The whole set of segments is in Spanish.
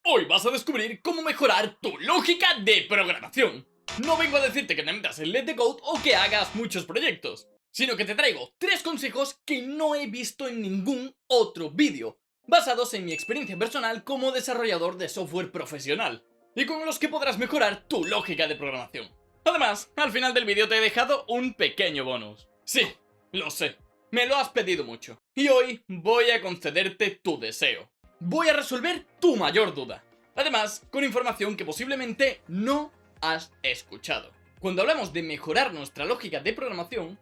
Hoy vas a descubrir cómo mejorar tu lógica de programación. No vengo a decirte que te metas en Let the Code o que hagas muchos proyectos, sino que te traigo 3 consejos que no he visto en ningún otro vídeo, basados en mi experiencia personal como desarrollador de software profesional, y con los que podrás mejorar tu lógica de programación. Además, al final del vídeo te he dejado un pequeño bonus. Sí, lo sé, me lo has pedido mucho, y hoy voy a concederte tu deseo. Voy a resolver tu mayor duda. Además, con información que posiblemente no has escuchado. Cuando hablamos de mejorar nuestra lógica de programación,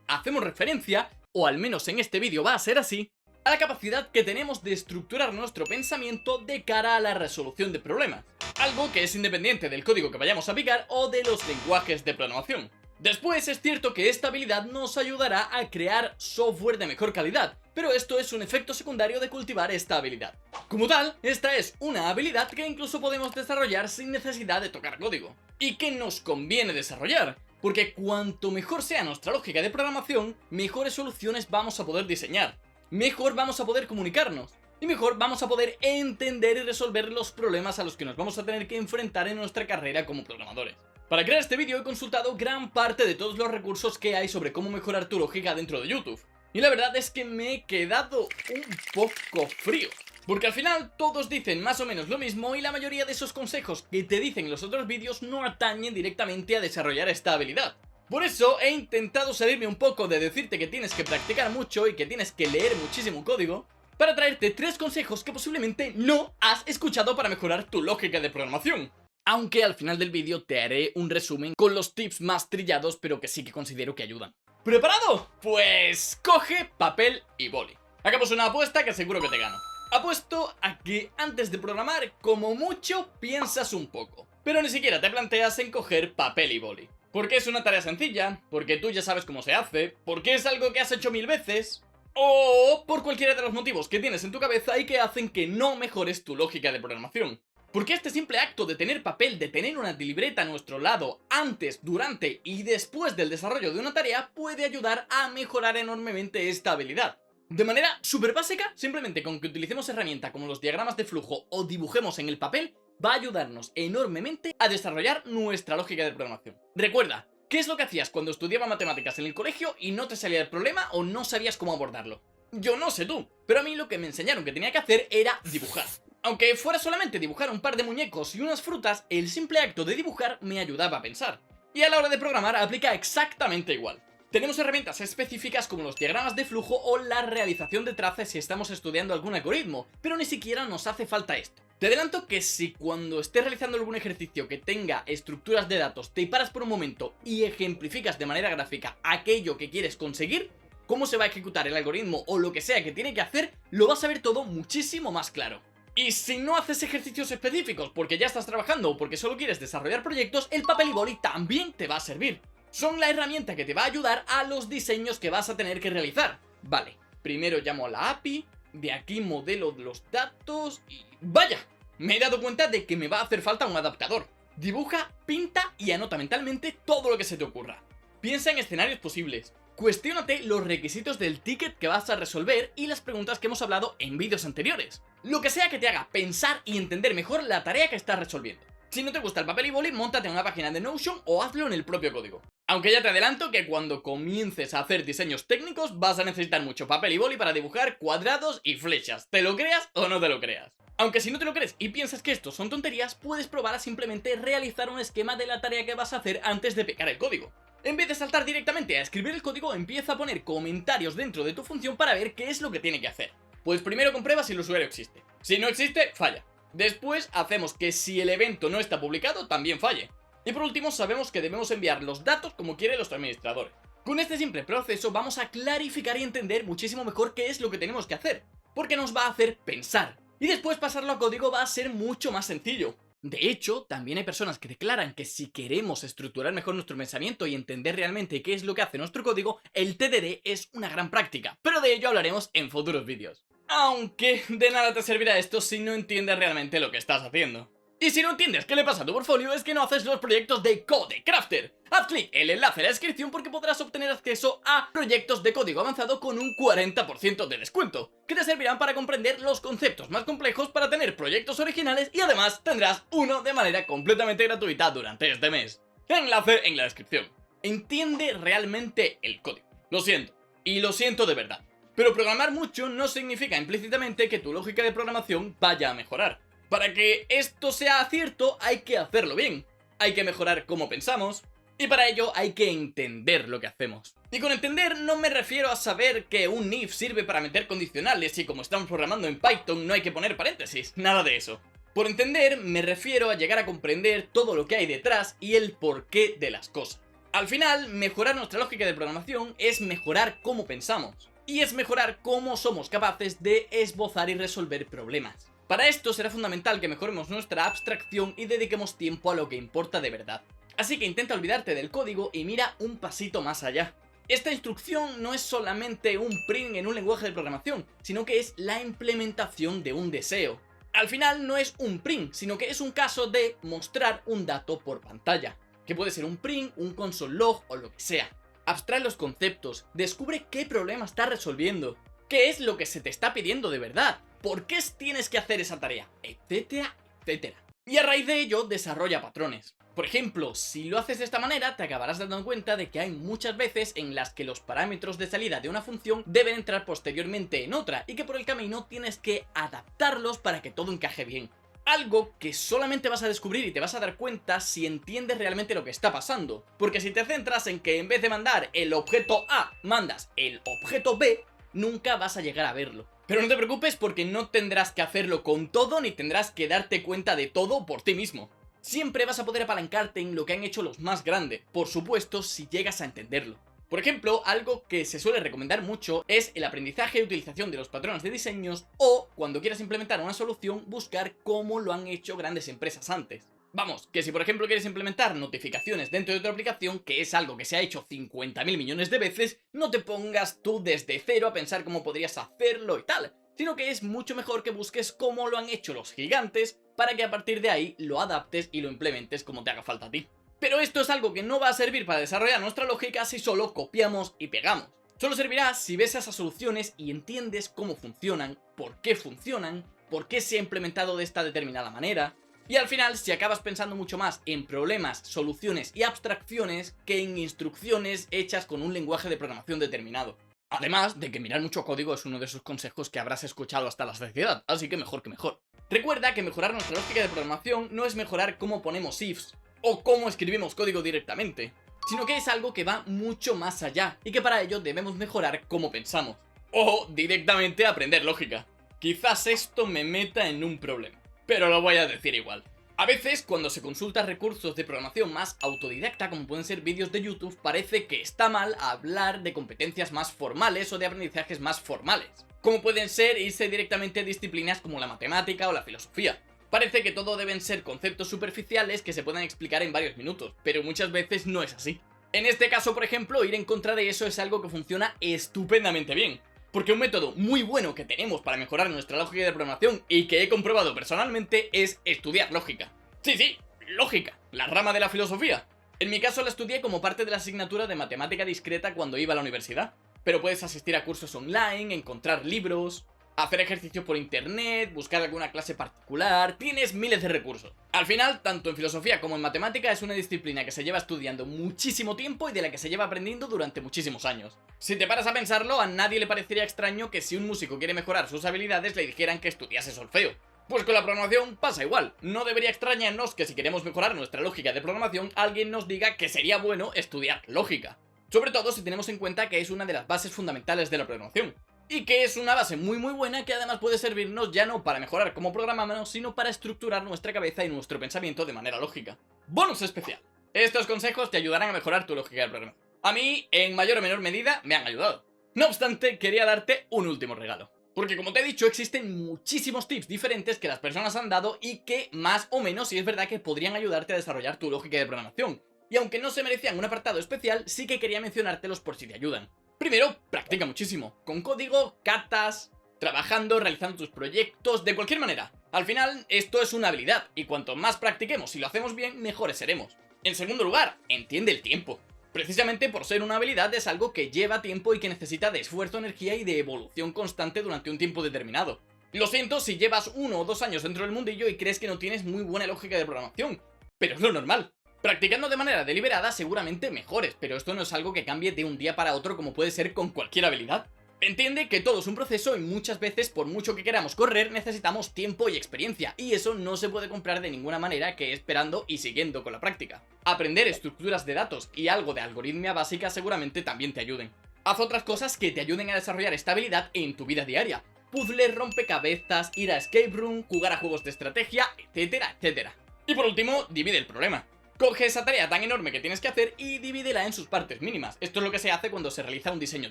hacemos referencia, o al menos en este vídeo va a ser así, a la capacidad que tenemos de estructurar nuestro pensamiento de cara a la resolución de problemas. Algo que es independiente del código que vayamos a aplicar o de los lenguajes de programación. Después es cierto que esta habilidad nos ayudará a crear software de mejor calidad, pero esto es un efecto secundario de cultivar esta habilidad. Como tal, esta es una habilidad que incluso podemos desarrollar sin necesidad de tocar código. Y que nos conviene desarrollar, porque cuanto mejor sea nuestra lógica de programación, mejores soluciones vamos a poder diseñar, mejor vamos a poder comunicarnos, y mejor vamos a poder entender y resolver los problemas a los que nos vamos a tener que enfrentar en nuestra carrera como programadores. Para crear este vídeo he consultado gran parte de todos los recursos que hay sobre cómo mejorar tu lógica dentro de YouTube. Y la verdad es que me he quedado un poco frío, porque al final todos dicen más o menos lo mismo y la mayoría de esos consejos que te dicen los otros vídeos no atañen directamente a desarrollar esta habilidad. Por eso he intentado salirme un poco de decirte que tienes que practicar mucho y que tienes que leer muchísimo código, para traerte 3 consejos que posiblemente no has escuchado para mejorar tu lógica de programación. Aunque al final del vídeo te haré un resumen con los tips más trillados, pero que sí que considero que ayudan. ¿Preparado? Pues coge papel y boli. Hagamos una apuesta que seguro que te gano. Apuesto a que antes de programar, como mucho, piensas un poco, pero ni siquiera te planteas en coger papel y boli. Porque es una tarea sencilla, porque tú ya sabes cómo se hace, porque es algo que has hecho 1000 veces, o por cualquiera de los motivos que tienes en tu cabeza y que hacen que no mejores tu lógica de programación. Porque este simple acto de tener papel, de tener una libreta a nuestro lado antes, durante y después del desarrollo de una tarea puede ayudar a mejorar enormemente esta habilidad. De manera súper básica, simplemente con que utilicemos herramientas como los diagramas de flujo o dibujemos en el papel, va a ayudarnos enormemente a desarrollar nuestra lógica de programación. Recuerda, ¿qué es lo que hacías cuando estudiabas matemáticas en el colegio y no te salía el problema o no sabías cómo abordarlo? Yo no sé tú, pero a mí lo que me enseñaron que tenía que hacer era dibujar. Aunque fuera solamente dibujar un par de muñecos y unas frutas, el simple acto de dibujar me ayudaba a pensar. Y a la hora de programar aplica exactamente igual. Tenemos herramientas específicas como los diagramas de flujo o la realización de trazos si estamos estudiando algún algoritmo, pero ni siquiera nos hace falta esto. Te adelanto que si cuando estés realizando algún ejercicio que tenga estructuras de datos te paras por un momento y ejemplificas de manera gráfica aquello que quieres conseguir, cómo se va a ejecutar el algoritmo o lo que sea que tiene que hacer, lo vas a ver todo muchísimo más claro. Y si no haces ejercicios específicos porque ya estás trabajando o porque solo quieres desarrollar proyectos, el papel y boli también te va a servir. Son la herramienta que te va a ayudar a los diseños que vas a tener que realizar. Vale, primero llamo a la API, de aquí modelo los datos y... ¡vaya! Me he dado cuenta de que me va a hacer falta un adaptador. Dibuja, pinta y anota mentalmente todo lo que se te ocurra. Piensa en escenarios posibles. Cuestiónate los requisitos del ticket que vas a resolver y las preguntas que hemos hablado en vídeos anteriores. Lo que sea que te haga pensar y entender mejor la tarea que estás resolviendo. Si no te gusta el papel y boli, móntate una página de Notion o hazlo en el propio código. Aunque ya te adelanto que cuando comiences a hacer diseños técnicos vas a necesitar mucho papel y boli para dibujar cuadrados y flechas, te lo creas o no te lo creas. Aunque si no te lo crees y piensas que esto son tonterías, puedes probar a simplemente realizar un esquema de la tarea que vas a hacer antes de pegar el código. En vez de saltar directamente a escribir el código, empieza a poner comentarios dentro de tu función para ver qué es lo que tiene que hacer. Pues primero comprueba si el usuario existe. Si no existe, falla. Después hacemos que si el evento no está publicado, también falle. Y por último, sabemos que debemos enviar los datos como quieren los administradores. Con este simple proceso vamos a clarificar y entender muchísimo mejor qué es lo que tenemos que hacer, porque nos va a hacer pensar. Y después pasarlo a código va a ser mucho más sencillo. De hecho, también hay personas que declaran que si queremos estructurar mejor nuestro pensamiento y entender realmente qué es lo que hace nuestro código, el TDD es una gran práctica, pero de ello hablaremos en futuros vídeos. Aunque de nada te servirá esto si no entiendes realmente lo que estás haciendo. Y si no entiendes qué le pasa a tu portfolio, es que no haces los proyectos de Codecrafter. Haz clic en el enlace en la descripción porque podrás obtener acceso a proyectos de código avanzado con un 40% de descuento, que te servirán para comprender los conceptos más complejos para tener proyectos originales y además tendrás uno de manera completamente gratuita durante este mes. Enlace en la descripción. Entiende realmente el código. Lo siento, y lo siento de verdad. Pero programar mucho no significa implícitamente que tu lógica de programación vaya a mejorar. Para que esto sea cierto hay que hacerlo bien, hay que mejorar cómo pensamos y para ello hay que entender lo que hacemos. Y con entender no me refiero a saber que un if sirve para meter condicionales y como estamos programando en Python no hay que poner paréntesis, nada de eso. Por entender me refiero a llegar a comprender todo lo que hay detrás y el porqué de las cosas. Al final, mejorar nuestra lógica de programación es mejorar cómo pensamos y es mejorar cómo somos capaces de esbozar y resolver problemas. Para esto será fundamental que mejoremos nuestra abstracción y dediquemos tiempo a lo que importa de verdad. Así que intenta olvidarte del código y mira un pasito más allá. Esta instrucción no es solamente un print en un lenguaje de programación, sino que es la implementación de un deseo. Al final no es un print, sino que es un caso de mostrar un dato por pantalla, que puede ser un print, un console log o lo que sea. Abstrae los conceptos, descubre qué problema estás resolviendo, qué es lo que se te está pidiendo de verdad, por qué tienes que hacer esa tarea, etcétera, etcétera. Y a raíz de ello, desarrolla patrones. Por ejemplo, si lo haces de esta manera, te acabarás dando cuenta de que hay muchas veces en las que los parámetros de salida de una función deben entrar posteriormente en otra y que por el camino tienes que adaptarlos para que todo encaje bien. Algo que solamente vas a descubrir y te vas a dar cuenta si entiendes realmente lo que está pasando. Porque si te centras en que en vez de mandar el objeto A, mandas el objeto B, nunca vas a llegar a verlo. Pero no te preocupes porque no tendrás que hacerlo con todo ni tendrás que darte cuenta de todo por ti mismo. Siempre vas a poder apalancarte en lo que han hecho los más grandes, por supuesto si llegas a entenderlo. Por ejemplo, algo que se suele recomendar mucho es el aprendizaje y utilización de los patrones de diseños o, cuando quieras implementar una solución, buscar cómo lo han hecho grandes empresas antes. Vamos, que si por ejemplo quieres implementar notificaciones dentro de tu aplicación, que es algo que se ha hecho 50.000 millones de veces, no te pongas tú desde cero a pensar cómo podrías hacerlo y tal, sino que es mucho mejor que busques cómo lo han hecho los gigantes para que a partir de ahí lo adaptes y lo implementes como te haga falta a ti. Pero esto es algo que no va a servir para desarrollar nuestra lógica si solo copiamos y pegamos. Solo servirá si ves esas soluciones y entiendes cómo funcionan, por qué se ha implementado de esta determinada manera. Y al final, si acabas pensando mucho más en problemas, soluciones y abstracciones que en instrucciones hechas con un lenguaje de programación determinado. Además de que mirar mucho código es uno de esos consejos que habrás escuchado hasta la saciedad, así que mejor que mejor. Recuerda que mejorar nuestra lógica de programación no es mejorar cómo ponemos ifs o cómo escribimos código directamente, sino que es algo que va mucho más allá y que para ello debemos mejorar cómo pensamos. O directamente aprender lógica. Quizás esto me meta en un problema, pero lo voy a decir igual. A veces, cuando se consulta recursos de programación más autodidacta, como pueden ser vídeos de YouTube, parece que está mal hablar de competencias más formales o de aprendizajes más formales, como pueden ser irse directamente a disciplinas como la matemática o la filosofía. Parece que todo deben ser conceptos superficiales que se puedan explicar en varios minutos, pero muchas veces no es así. En este caso, por ejemplo, ir en contra de eso es algo que funciona estupendamente bien. Porque un método muy bueno que tenemos para mejorar nuestra lógica de programación y que he comprobado personalmente es estudiar lógica. Sí, lógica, la rama de la filosofía. En mi caso la estudié como parte de la asignatura de matemática discreta cuando iba a la universidad. Pero puedes asistir a cursos online, encontrar libros, hacer ejercicio por internet, buscar alguna clase particular, tienes miles de recursos. Al final, tanto en filosofía como en matemática es una disciplina que se lleva estudiando muchísimo tiempo y de la que se lleva aprendiendo durante muchísimos años. Si te paras a pensarlo, a nadie le parecería extraño que si un músico quiere mejorar sus habilidades le dijeran que estudiase solfeo. Pues con la programación pasa igual, no debería extrañarnos que si queremos mejorar nuestra lógica de programación alguien nos diga que sería bueno estudiar lógica. Sobre todo si tenemos en cuenta que es una de las bases fundamentales de la programación. Y que es una base muy buena que además puede servirnos ya no para mejorar cómo programamos, sino para estructurar nuestra cabeza y nuestro pensamiento de manera lógica. ¡Bonus especial! Estos consejos te ayudarán a mejorar tu lógica de programación. A mí, en mayor o menor medida, me han ayudado. No obstante, quería darte un último regalo. Porque como te he dicho, existen muchísimos tips diferentes que las personas han dado y que más o menos, si es verdad que podrían ayudarte a desarrollar tu lógica de programación. Y aunque no se merecían un apartado especial, sí que quería mencionártelos por si te ayudan. Primero, practica muchísimo, con código, catas, trabajando, realizando tus proyectos, de cualquier manera. Al final, esto es una habilidad, y cuanto más practiquemos y lo hacemos bien, mejores seremos. En segundo lugar, entiende el tiempo. Precisamente por ser una habilidad es algo que lleva tiempo y que necesita de esfuerzo, energía y de evolución constante durante un tiempo determinado. Lo siento si llevas 1 o 2 años dentro del mundillo y crees que no tienes muy buena lógica de programación, pero es lo normal. Practicando de manera deliberada seguramente mejores, pero esto no es algo que cambie de un día para otro como puede ser con cualquier habilidad. Entiende que todo es un proceso y muchas veces, por mucho que queramos correr, necesitamos tiempo y experiencia, y eso no se puede comprar de ninguna manera que esperando y siguiendo con la práctica. Aprender estructuras de datos y algo de algoritmia básica seguramente también te ayuden. Haz otras cosas que te ayuden a desarrollar esta habilidad en tu vida diaria. Puzzles, rompecabezas, ir a escape room, jugar a juegos de estrategia, etcétera, etcétera. Y por último, divide el problema. Coge esa tarea tan enorme que tienes que hacer y divídela en sus partes mínimas. Esto es lo que se hace cuando se realiza un diseño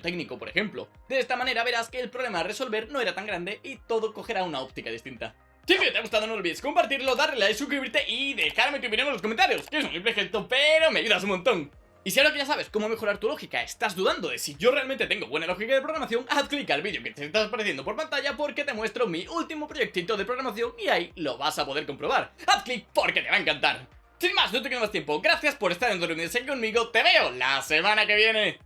técnico, por ejemplo. De esta manera verás que el problema a resolver no era tan grande y todo cogerá una óptica distinta. Si el vídeo te ha gustado no olvides compartirlo, darle like, suscribirte y dejarme tu opinión en los comentarios, que es un simple gesto, pero me ayudas un montón. Y si ahora que ya sabes cómo mejorar tu lógica, estás dudando de si yo realmente tengo buena lógica de programación, haz clic al vídeo que te está apareciendo por pantalla porque te muestro mi último proyectito de programación y ahí lo vas a poder comprobar. Haz clic porque te va a encantar. Sin más, no te quedo más tiempo. Gracias por estar en Dormir conmigo. Te veo la semana que viene.